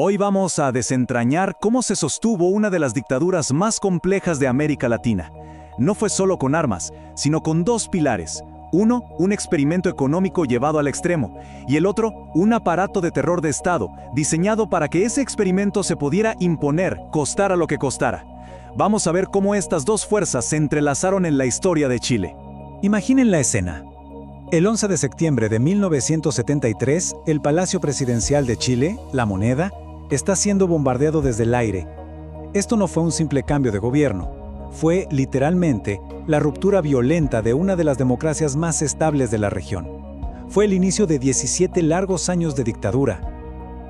Hoy vamos a desentrañar cómo se sostuvo una de las dictaduras más complejas de América Latina. No fue solo con armas, sino con dos pilares. Uno, un experimento económico llevado al extremo, y el otro, un aparato de terror de Estado, diseñado para que ese experimento se pudiera imponer, costara lo que costara. Vamos a ver cómo estas dos fuerzas se entrelazaron en la historia de Chile. Imaginen la escena. El 11 de septiembre de 1973, el Palacio Presidencial de Chile, La Moneda, está siendo bombardeado desde el aire. Esto no fue un simple cambio de gobierno. Fue, literalmente, la ruptura violenta de una de las democracias más estables de la región. Fue el inicio de 17 largos años de dictadura.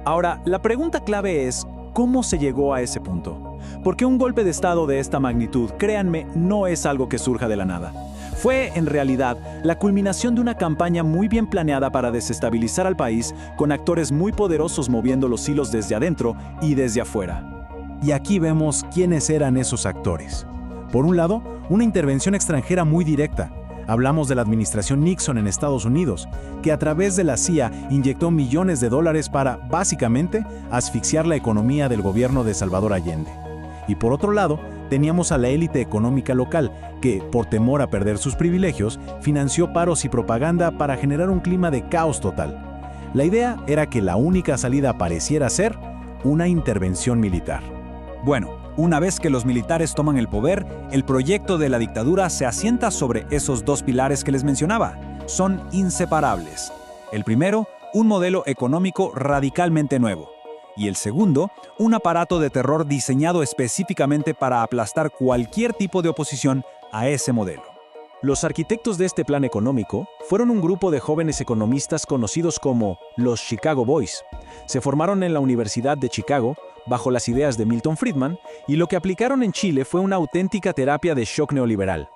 Ahora, la pregunta clave es, ¿cómo se llegó a ese punto? Porque un golpe de Estado de esta magnitud, créanme, no es algo que surja de la nada. Fue, en realidad, la culminación de una campaña muy bien planeada para desestabilizar al país, con actores muy poderosos moviendo los hilos desde adentro y desde afuera. Y aquí vemos quiénes eran esos actores. Por un lado, una intervención extranjera muy directa. Hablamos de la administración Nixon en Estados Unidos, que a través de la CIA inyectó millones de dólares para, básicamente, asfixiar la economía del gobierno de Salvador Allende. Y por otro lado, teníamos a la élite económica local, que, por temor a perder sus privilegios, financió paros y propaganda para generar un clima de caos total. La idea era que la única salida pareciera ser una intervención militar. Bueno, una vez que los militares toman el poder, el proyecto de la dictadura se asienta sobre esos dos pilares que les mencionaba. Son inseparables. El primero, un modelo económico radicalmente nuevo. Y el segundo, un aparato de terror diseñado específicamente para aplastar cualquier tipo de oposición a ese modelo. Los arquitectos de este plan económico fueron un grupo de jóvenes economistas conocidos como los Chicago Boys. Se formaron en la Universidad de Chicago bajo las ideas de Milton Friedman y lo que aplicaron en Chile fue una auténtica terapia de shock neoliberal.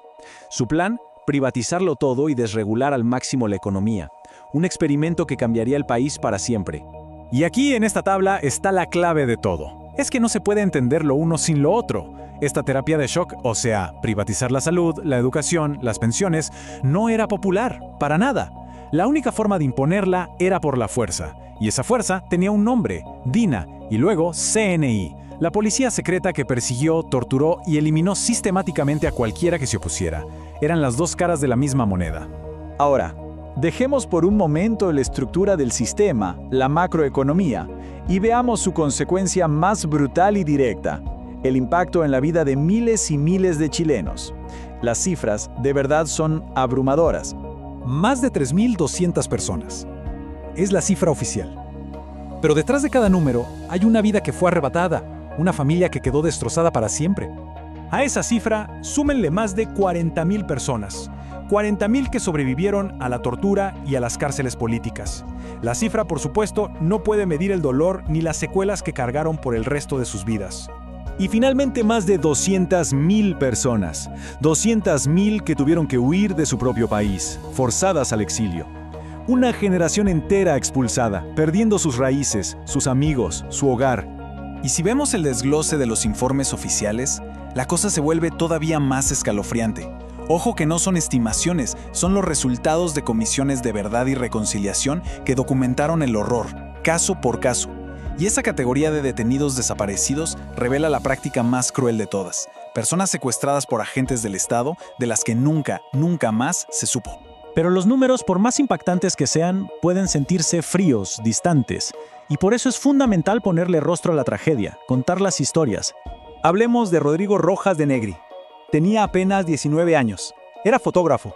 Su plan, privatizarlo todo y desregular al máximo la economía. Un experimento que cambiaría el país para siempre. Y aquí en esta tabla está la clave de todo. Es que no se puede entender lo uno sin lo otro. Esta terapia de shock, o sea, privatizar la salud, la educación, las pensiones, no era popular, para nada. La única forma de imponerla era por la fuerza. Y esa fuerza tenía un nombre, DINA, y luego CNI, la policía secreta que persiguió, torturó y eliminó sistemáticamente a cualquiera que se opusiera. Eran las dos caras de la misma moneda. Ahora, dejemos por un momento la estructura del sistema, la macroeconomía, y veamos su consecuencia más brutal y directa, el impacto en la vida de miles y miles de chilenos. Las cifras de verdad son abrumadoras. Más de 3.200 personas. Es la cifra oficial. Pero detrás de cada número hay una vida que fue arrebatada, una familia que quedó destrozada para siempre. A esa cifra, súmenle más de 40.000 personas. 40.000 que sobrevivieron a la tortura y a las cárceles políticas. La cifra, por supuesto, no puede medir el dolor ni las secuelas que cargaron por el resto de sus vidas. Y finalmente más de 200.000 personas. 200.000 que tuvieron que huir de su propio país, forzadas al exilio. Una generación entera expulsada, perdiendo sus raíces, sus amigos, su hogar. Y si vemos el desglose de los informes oficiales, la cosa se vuelve todavía más escalofriante. Ojo que no son estimaciones, son los resultados de comisiones de verdad y reconciliación que documentaron el horror, caso por caso. Y esa categoría de detenidos desaparecidos revela la práctica más cruel de todas. Personas secuestradas por agentes del Estado de las que nunca más se supo. Pero los números, por más impactantes que sean, pueden sentirse fríos, distantes. Y por eso es fundamental ponerle rostro a la tragedia, contar las historias. Hablemos de Rodrigo Rojas de Negri. Tenía apenas 19 años. Era fotógrafo.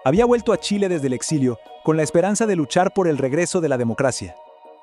Había vuelto a Chile desde el exilio con la esperanza de luchar por el regreso de la democracia.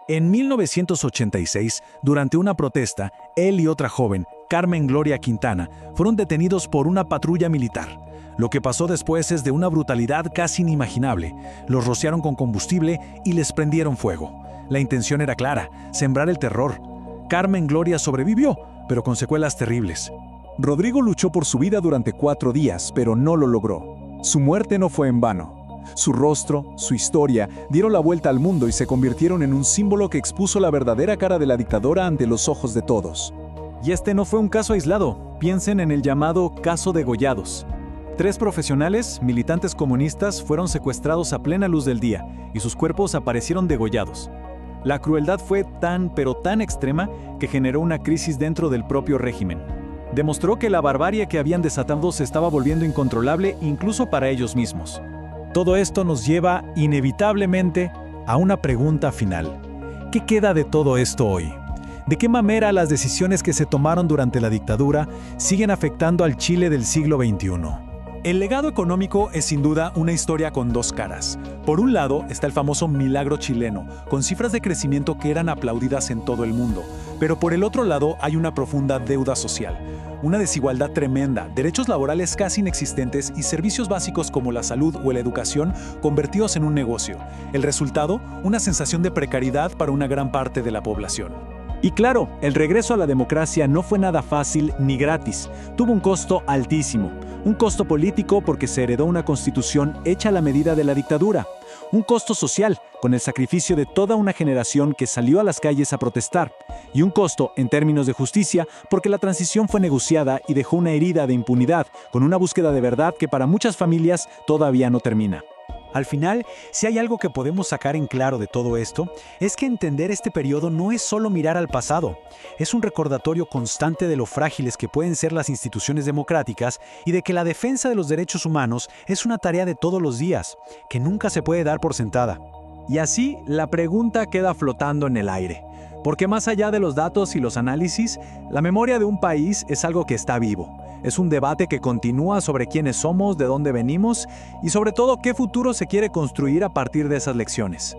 En 1986, durante una protesta, él y otra joven, Carmen Gloria Quintana, fueron detenidos por una patrulla militar. Lo que pasó después es de una brutalidad casi inimaginable. Los rociaron con combustible y les prendieron fuego. La intención era clara, sembrar el terror. Carmen Gloria sobrevivió, pero con secuelas terribles. Rodrigo luchó por su vida durante 4 días, pero no lo logró. Su muerte no fue en vano. Su rostro, su historia, dieron la vuelta al mundo y se convirtieron en un símbolo que expuso la verdadera cara de la dictadura ante los ojos de todos. Y este no fue un caso aislado. Piensen en el llamado caso Degollados. 3 profesionales, militantes comunistas, fueron secuestrados a plena luz del día y sus cuerpos aparecieron degollados. La crueldad fue tan pero tan extrema que generó una crisis dentro del propio régimen. Demostró que la barbarie que habían desatado se estaba volviendo incontrolable incluso para ellos mismos. Todo esto nos lleva inevitablemente a una pregunta final. ¿Qué queda de todo esto hoy? ¿De qué manera las decisiones que se tomaron durante la dictadura siguen afectando al Chile del siglo XXI? El legado económico es sin duda una historia con dos caras. Por un lado está el famoso milagro chileno, con cifras de crecimiento que eran aplaudidas en todo el mundo. Pero por el otro lado hay una profunda deuda social, una desigualdad tremenda, derechos laborales casi inexistentes y servicios básicos como la salud o la educación convertidos en un negocio. El resultado, una sensación de precariedad para una gran parte de la población. Y claro, el regreso a la democracia no fue nada fácil ni gratis. Tuvo un costo altísimo. Un costo político porque se heredó una constitución hecha a la medida de la dictadura. Un costo social, con el sacrificio de toda una generación que salió a las calles a protestar. Y un costo, en términos de justicia, porque la transición fue negociada y dejó una herida de impunidad, con una búsqueda de verdad que para muchas familias todavía no termina. Al final, si hay algo que podemos sacar en claro de todo esto, es que entender este periodo no es solo mirar al pasado, es un recordatorio constante de lo frágiles que pueden ser las instituciones democráticas y de que la defensa de los derechos humanos es una tarea de todos los días, que nunca se puede dar por sentada. Y así, la pregunta queda flotando en el aire. Porque más allá de los datos y los análisis, la memoria de un país es algo que está vivo. Es un debate que continúa sobre quiénes somos, de dónde venimos y sobre todo qué futuro se quiere construir a partir de esas lecciones.